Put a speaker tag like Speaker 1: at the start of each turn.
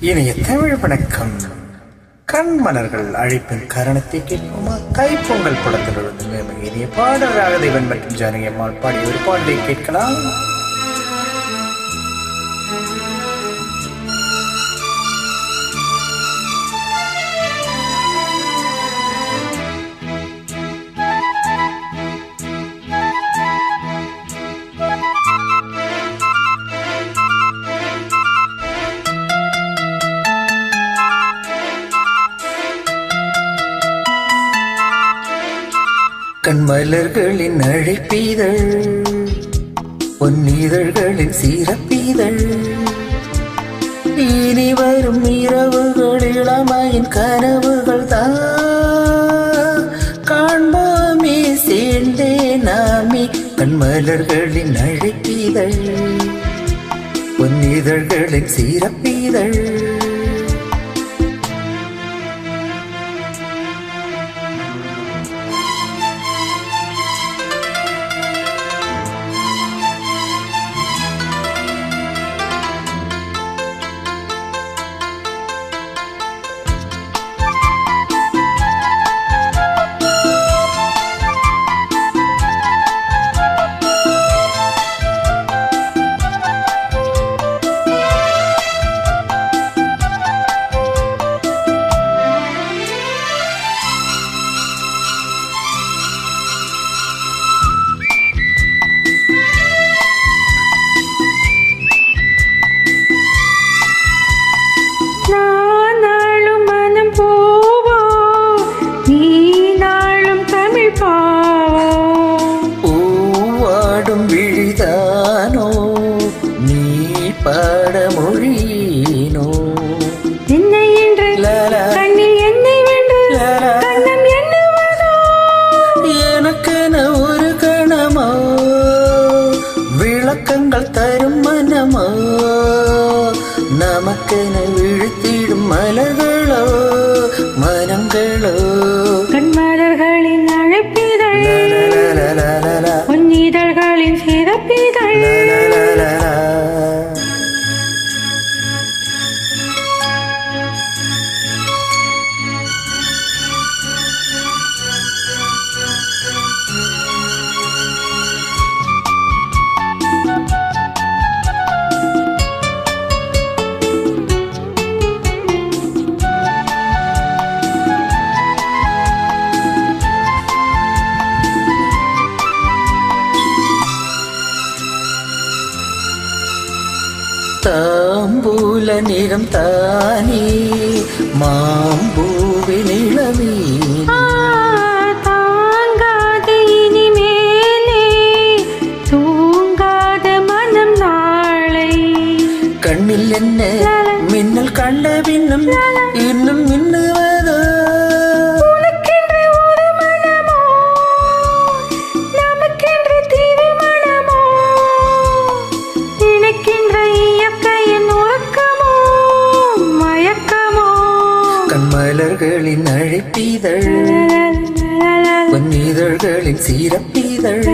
Speaker 1: இனிய தமிழ் வணக்கம். கண்மலர்கள் அழைப்பின் காரணத்தை கேட்போமா? தைப்பொங்கல் படத்திலிருந்து மிக இனிய பாடல் ராகதேவன் மற்றும் ஜானகி அம்மாள் பாடிய ஒரு பாடலை கேட்கலாம். கண்மலர்களின் அழைப்பீதழ், பொன்னிதழ்களின் சீரப்பீதழ், இனி வரும் இரவுகள் இளமையின் கனவுகள் தான் காண்போமே சேர்ந்தே நாமே. கண்மலர்களின் அழைப்பீதழ், பொன்னிதழ்களின் சீரப்பீதழ், பூவாடும் விழிதானோ நீ பாட மொழியினோ,
Speaker 2: என்னை என்று கண்ணில் என்னை வென்று கண்ணம் எண்ணுவதோ,
Speaker 1: எனக்கென ஒரு கணமோ விளக்கங்கள் தரும் மனமோ, நமக்கென விழுத்திடும் மலர்களோ மனங்களோ.
Speaker 2: கண்மலர்களின் அழைப்பிதழ், பொன்னிதழ்களின் சிறப்பிதழ்,
Speaker 1: தாம்பூல நிறம் தானே மாம்பூவின் இளமே,
Speaker 2: தாங்காத இனிமேலே தூங்காத மனம் நாளை.
Speaker 1: கண்ணில் என்ன மின்னல் கண்ட பின்னும் இன்னும் மின்னுவதோ,
Speaker 2: உனக்கென்று ஒரு மனமோ நமக்கென்று திருமணமோ, நினைக்கின்ற இயற்கையின் உறக்கமோ மயக்கமோ.
Speaker 1: கண்மலர்களின் அழைப்பீதழ், பொன்னிதழ்களின் சீரப்பீதழ்,